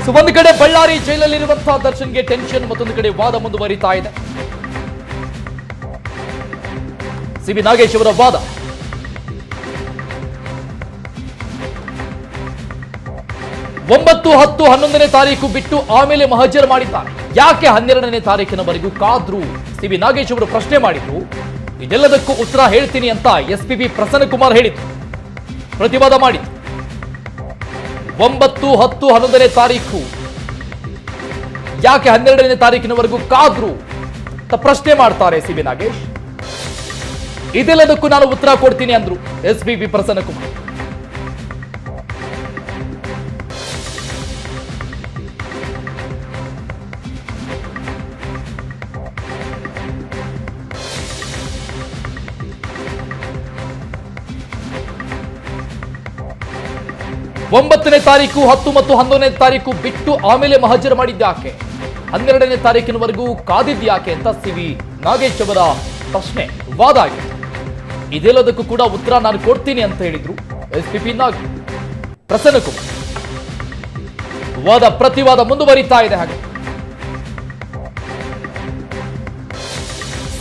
ಒಂದು ಕಡೆ ಬಳ್ಳಾರಿ ಜೈಲಲ್ಲಿರುವಂತಹ ದರ್ಶನ್ಗೆ ಟೆನ್ಷನ್, ಮತ್ತೊಂದು ಕಡೆ ವಾದ ಮುಂದುವರಿತಾ ಇದೆ. ಸಿಬಿ ನಾಗೇಶ್ ಅವರ ವಾದ. ಒಂಬತ್ತು, 10, 11ನೇ ತಾರೀಕು ಬಿಟ್ಟು ಆಮೇಲೆ ಮಹಜರ್ ಮಾಡಿದ್ದಾರೆ. ಯಾಕೆ 12ನೇ ತಾರೀಕಿನವರೆಗೂ ಕಾದ್ರು? ಸಿಬಿ ನಾಗೇಶ್ ಅವರು ಪ್ರಶ್ನೆ ಮಾಡಿದ್ರು. ಇದೆಲ್ಲದಕ್ಕೂ ಉತ್ತರ ಹೇಳ್ತೀನಿ ಅಂತ ಎಸ್ಪಿಪಿ ಪ್ರಸನ್ನಕುಮಾರ್ ಹೇಳಿದ್ರು, ಪ್ರತಿವಾದ ಮಾಡಿದ್ರು. 9, 10, 11ನೇ ತಾರೀಕು ಯಾಕೆ 12ನೇ ತಾರೀಕಿನವರೆಗೂ ಕಾದ್ರು ಅಂತ ಪ್ರಶ್ನೆ ಮಾಡ್ತಾರೆ ಸಿಬಿ ನಾಗೇಶ್. ಇದೆಲ್ಲದಕ್ಕೂ ನಾನು ಉತ್ತರ ಕೊಡ್ತೀನಿ ಅಂದ್ರು ಎಸ್ಪಿಪಿ ಪ್ರಸನ್ನಕುಮಾರ್. ಒಂಬತ್ತನೇ ತಾರೀಕು, 10 ಮತ್ತು 11ನೇ ತಾರೀಕು ಬಿಟ್ಟು ಆಮೇಲೆ ಮಹಜರ್ ಮಾಡಿದ್ಯಾಕೆ, 12ನೇ ತಾರೀಕಿನವರೆಗೂ ಕಾದಿದ್ಯಾಕೆ ಅಂತ ಸಿಬಿ ನಾಗೇಶ್ ಅವರ ಪ್ರಶ್ನೆ, ವಾದ ಆಗಿದೆ. ಇದೆಲ್ಲದಕ್ಕೂ ಕೂಡ ಉತ್ತರ ನಾನು ಕೊಡ್ತೀನಿ ಅಂತ ಹೇಳಿದ್ರು ಎಸ್ಪಿಪಿ ಪ್ರಸನ್ನಕುಮಾರ್. ವಾದ ಪ್ರತಿವಾದ ಮುಂದುವರಿತಾ ಇದೆ. ಹಾಗೆ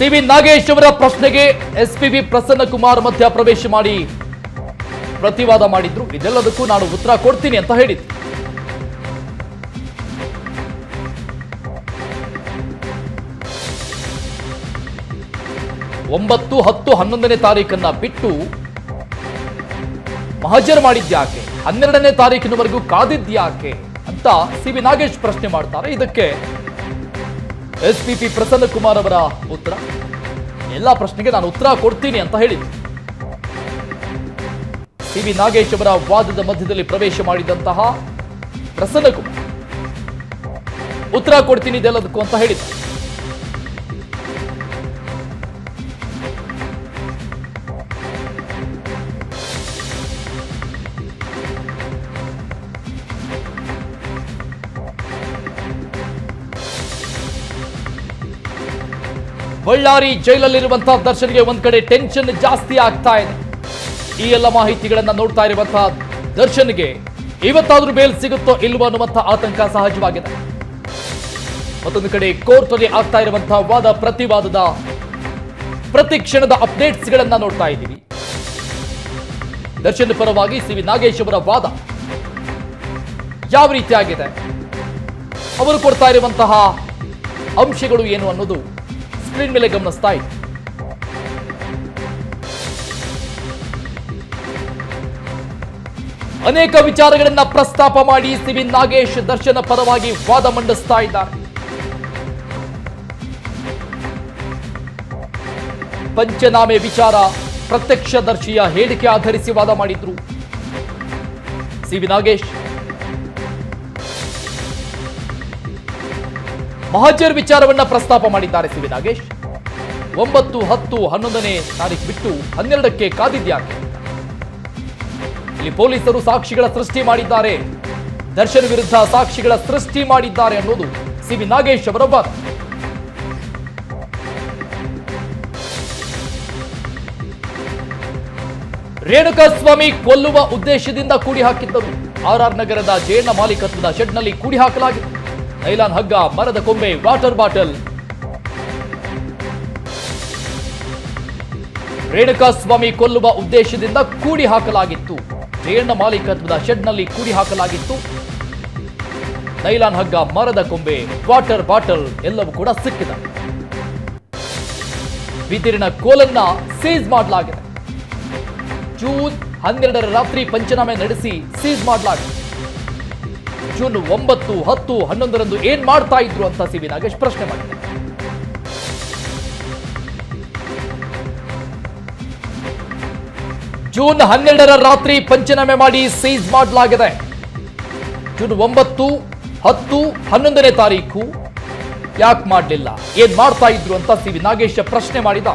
ಸಿಬಿ ನಾಗೇಶ್ ಅವರ ಪ್ರಶ್ನೆಗೆ ಎಸ್ಪಿಪಿ ಪ್ರಸನ್ನಕುಮಾರ್ ಮಧ್ಯ ಪ್ರವೇಶ ಮಾಡಿ ಪ್ರತಿವಾದ ಮಾಡಿದ್ರು. ಇದೆಲ್ಲದಕ್ಕೂ ನಾನು ಉತ್ತರ ಕೊಡ್ತೀನಿ ಅಂತ ಹೇಳಿದ್ರು. ಒಂಬತ್ತು, 10, 11ನೇ ತಾರೀಕನ್ನ ಬಿಟ್ಟು ಮಹಜರ್ ಮಾಡಿದ್ಯಾಕೆ, 12ನೇ ತಾರೀಕಿನವರೆಗೂ ಕಾದಿದ್ಯಾಕೆ ಅಂತ ಸಿಬಿ ನಾಗೇಶ್ ಪ್ರಶ್ನೆ ಮಾಡ್ತಾರೆ. ಇದಕ್ಕೆ ಎಸ್ಪಿಪಿ ಪ್ರಸನ್ನಕುಮಾರ್ ಅವರ ಉತ್ತರ, ಎಲ್ಲಾ ಪ್ರಶ್ನೆಗೆ ನಾನು ಉತ್ತರ ಕೊಡ್ತೀನಿ ಅಂತ ಹೇಳಿದ್ರು. ಸಿಬಿ ನಾಗೇಶ್ ಅವರ ವಾದದ ಮಧ್ಯದಲ್ಲಿ ಪ್ರವೇಶ ಮಾಡಿದಂತಹ ಪ್ರಸನ್ನಕುಮಾರ್ ಉತ್ತರ ಕೊಡ್ತೀನಿ ಇದೆಲ್ಲದಕ್ಕೂ ಅಂತ ಹೇಳಿದ್ದಾರೆ. ಬಳ್ಳಾರಿ ಜೈಲಲ್ಲಿರುವಂತಹ ದರ್ಶನ್ಗೆ ಒಂದ್ ಕಡೆ ಟೆನ್ಷನ್ ಜಾಸ್ತಿ ಆಗ್ತಾ ಇದೆ. ಈ ಎಲ್ಲ ಮಾಹಿತಿಗಳನ್ನ ನೋಡ್ತಾ ಇರುವಂತಹ ದರ್ಶನ್ಗೆ ಇವತ್ತಾದ್ರೂ ಬೇಲ್ ಸಿಗುತ್ತೋ ಇಲ್ವೋ ಅನ್ನುವಂತಹ ಆತಂಕ ಸಹಜವಾಗಿದೆ. ಮತ್ತೊಂದು ಕಡೆ ಕೋರ್ಟ್ ಅಲ್ಲಿ ಆಗ್ತಾ ಇರುವಂತಹ ವಾದ ಪ್ರತಿವಾದದ ಪ್ರತಿ ಕ್ಷಣದ ಅಪ್ಡೇಟ್ಸ್ ಗಳನ್ನ ನೋಡ್ತಾ ಇದ್ದೀವಿ. ದರ್ಶನ್ ಪರವಾಗಿ ಸಿಬಿ ನಾಗೇಶ್ ಅವರ ವಾದ ಯಾವ ರೀತಿಯಾಗಿದೆ, ಅವರು ಕೊಡ್ತಾ ಇರುವಂತಹ ಅಂಶಗಳು ಏನು ಅನ್ನೋದು ಸ್ಕ್ರೀನ್ ಮೇಲೆ ಗಮನಿಸ್ತಾ ಇದೆ. ಅನೇಕ ವಿಚಾರಗಳನ್ನ ಪ್ರಸ್ತಾಪ ಮಾಡಿ ಸಿಬಿ ನಾಗೇಶ್ ದರ್ಶನ ಪರವಾಗಿ ವಾದ ಮಂಡಿಸ್ತಾ ಇದ್ದಾರೆ. ಪಂಚನಾಮೆ ವಿಚಾರ, ಪ್ರತ್ಯಕ್ಷದರ್ಶಿಯ ಹೇಳಿಕೆ ಆಧರಿಸಿ ವಾದ ಮಾಡಿದ್ರು ಸಿಬಿ ನಾಗೇಶ್. ಮಹಜರ್ ವಿಚಾರವನ್ನ ಪ್ರಸ್ತಾಪ ಮಾಡಿದ್ದಾರೆ ಸಿಬಿ ನಾಗೇಶ್. 9, 10, 11ನೇ ತಾರೀಕು ಬಿಟ್ಟು 12ಕ್ಕೆ ಕಾದಿದ್ಯಾಕೆ? ಇಲ್ಲಿ ಪೊಲೀಸರು ಸಾಕ್ಷಿಗಳ ಸೃಷ್ಟಿ ಮಾಡಿದ್ದಾರೆ, ದರ್ಶನ್ ವಿರುದ್ಧ ಸಾಕ್ಷಿಗಳ ಸೃಷ್ಟಿ ಮಾಡಿದ್ದಾರೆ ಅನ್ನೋದು ಸಿಬಿ ನಾಗೇಶ್ ಅವರ ವಾದ. ರೇಣುಕಾಸ್ವಾಮಿ ಕೊಲ್ಲುವ ಉದ್ದೇಶದಿಂದ ಕೂಡಿ ಹಾಕಿದ್ದರು. ಆರ್ಆರ್ ನಗರದ ಜೇನ ಮಾಲೀಕತ್ವದ ಶೆಡ್ನಲ್ಲಿ ಕೂಡಿ ಹಾಕಲಾಗಿತ್ತು. ನೈಲಾನ್ ಹಗ್ಗ, ಮರದ ಕೊಂಬೆ, ವಾಟರ್ ಬಾಟಲ್. ರೇಣುಕಾಸ್ವಾಮಿ ಕೊಲ್ಲುವ ಉದ್ದೇಶದಿಂದ ಕೂಡಿ ಹಾಕಲಾಗಿತ್ತು. ಜಯಣ್ಣ ಮಾಲೀಕತ್ವದ ಶೆಡ್ನಲ್ಲಿ ಕೂಡಿ ಹಾಕಲಾಗಿತ್ತು. ನೈಲಾನ್ ಹಗ್ಗ, ಮರದ ಕೊಂಬೆ, ವಾಟರ್ ಬಾಟಲ್ ಎಲ್ಲವೂ ಕೂಡ ಸಿಕ್ಕಿದೆ. ಬಿದಿರಿನ ಕೋಲನ್ನ ಸೀಸ್ ಮಾಡಲಾಗಿದೆ. ಜೂನ್ 12ರ ರಾತ್ರಿ ಪಂಚನಾಮೆ ನಡೆಸಿ ಸೀಸ್ ಮಾಡಲಾಗಿದೆ. ಜೂನ್ 9, 10, 11ರಂದು ಏನ್ ಮಾಡ್ತಾ ಇದ್ರು ಅಂತ ಸಿಬಿ ನಾಗೇಶ್ ಪ್ರಶ್ನೆ ಮಾಡಿದ್ದಾರೆ. ಜೂನ್ 12ರ ರಾತ್ರಿ ಪಂಚನಾಮೆ ಮಾಡಿ ಸೀಸ್ ಮಾಡಲಾಗಿದೆ. ಜೂನ್ 9, 10, 11ನೇ ತಾರೀಕು ಯಾಕೆ ಮಾಡಲಿಲ್ಲ, ಏನ್ ಮಾಡ್ತಾ ಇದ್ರು ಅಂತ ಸಿಬಿ ನಾಗೇಶ್ ಪ್ರಶ್ನೆ ಮಾಡಿದ.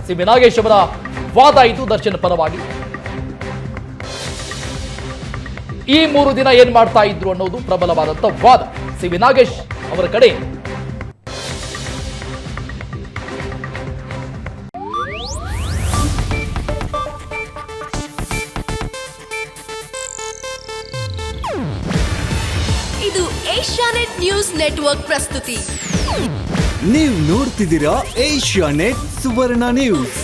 ಸಿಬಿ ನಾಗೇಶ್ ಅವರ ವಾದ ಇದು ದರ್ಶನ್ ಪರವಾಗಿ. ಈ 3 ದಿನ ಏನ್ ಮಾಡ್ತಾ ಇದ್ರು ಅನ್ನೋದು ಪ್ರಬಲವಾದಂತ ವಾದ ಸಿಬಿ ನಾಗೇಶ್ ಅವರ ಕಡೆ. ಇದು ಏಷ್ಯಾನೆಟ್ ನ್ಯೂಸ್ ನೆಟ್ವರ್ಕ್ ಪ್ರಸ್ತುತಿ. ನೀವು ನೋಡ್ತಿದ್ದೀರಾ ಏಷ್ಯಾನೆಟ್ ಸುವರ್ಣ ನ್ಯೂಸ್.